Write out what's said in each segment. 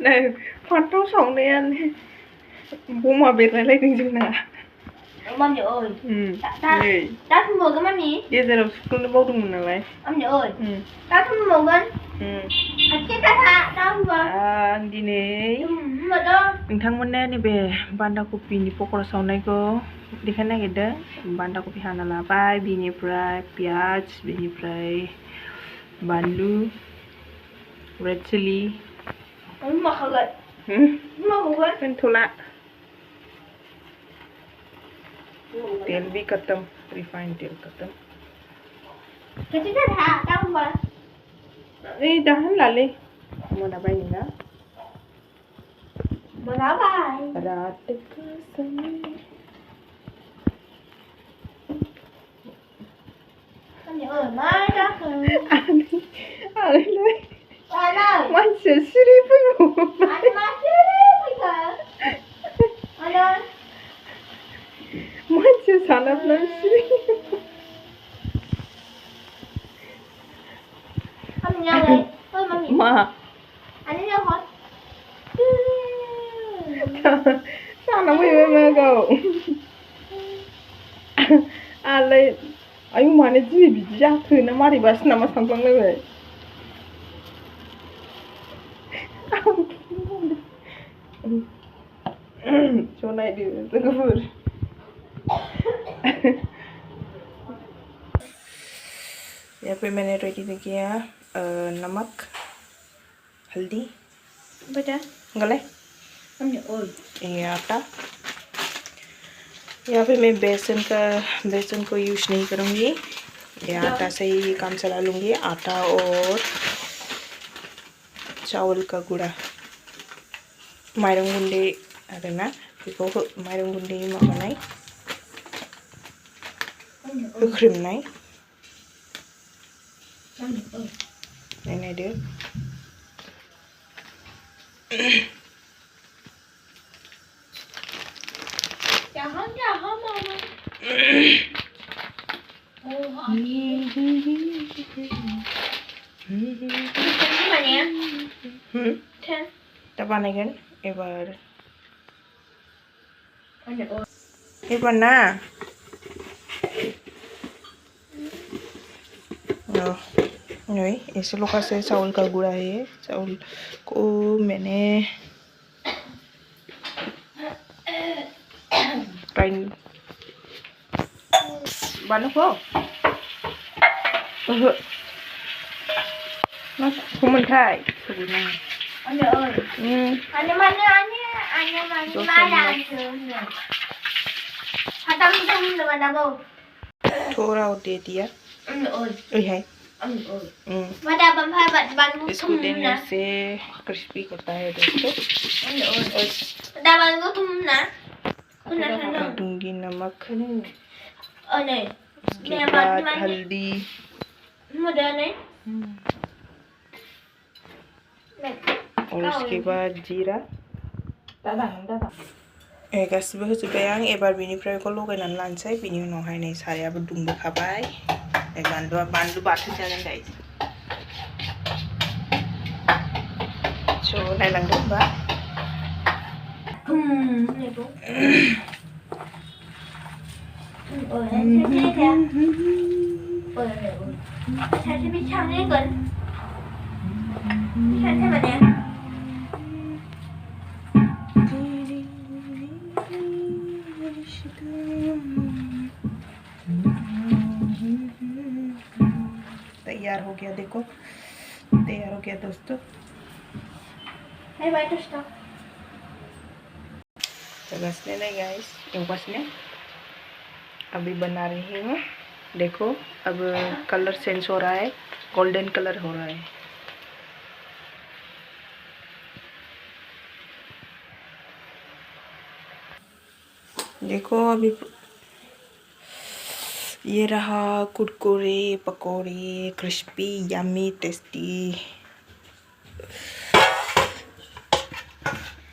नै फान्थाव सावनाया बमा बेरलायलायदों जोंना Mami ơi. Ta thun mồi cái mami. गेजेराव सुफ्लुंनो बावदोंमोन नालाय Mami ơi. Ta thun mồi cái. Cái ta ta thun mồi. आं दिनै नोंथांमोननो नैबे बान्दा कफिनि पकरा सावनायखौ देखायनो नागिरदों बान्दा कफि हाना लाबाय बिनिफ्राय पियाज बिनिफ्राय बानलु रेड चिली दोनथ'ला तेल भी खत्म रिफाइंड तेल खत्म ए दाहन लाले मोनाबाय नोंना रात का समय मानसिया सिरि फैगौ मानसिया सानाब्ला सिरि मा साना फैबाय मागाव आलाय आयु मानो दिनै बिदि जाखो ना मारैबासो नामा सानफ्लांलायबाय ज' नायदो लोगोफोर यहाँ पे मैंने रेडी किया नमक हल्दी बेटा गले ये आटा यहाँ पे मैं बेसन को यूज नहीं करूँगी ये आटा से ही काम चला लूँगी आटा और चावल का गुड़ा माइरं गुन्दै आरोना बेखौ माइरं गुन्दै माबानाय होख्रेमनाय नायदो दा बानायगोन एबार ना नहीं ऐसे लोग से चावल का गुड़ा है चावल को मैंने ग्राइंड बानू को मा खमोनथाय सगुना थोड़ा और दे दिया है इसको देने से क्रिस्पी होता है दोस्तों दूंगी नमक उसके बाद हल्दी और उसके बाद जीरा गासिबो होजोब्बाय आं एबार बिनिफ्राय बेखौ लगायनानै लानोसै बिनि उनावहाय नै सारायाबो दुंबोखाबाय बानलु बाथोन जागोन गाइस स' नायलांदो होमबा तैयार हो गया देखो तैयार हो गया दोस्तों नहीं गाइस एवगासिनो अभी बना रही हूँ देखो अब कलर चेंज हो रहा है गोल्डन कलर हो रहा है देखो अभी ये रहा कुरकुरे पकोड़े क्रिस्पी यम्मी टेस्टी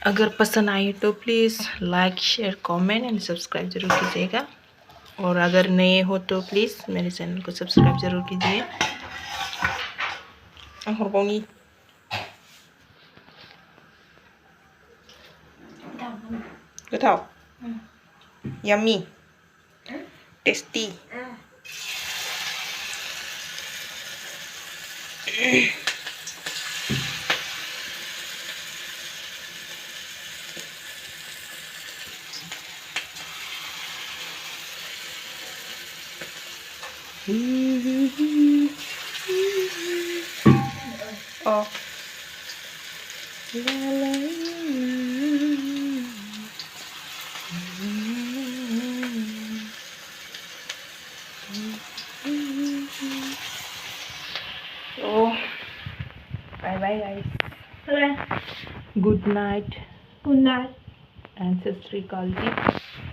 अगर पसंद आए तो please like share comment and subscribe ज़रूर कीजिएगा और अगर नए हो तो प्लीज़ मेरे चैनल को सब्सक्राइब ज़रूर कीजिए Good how? Yummy. Tasty. Oh. La, la, oh, bye bye guys. Okay. Good night Good night. and Sat Sri Akal ji.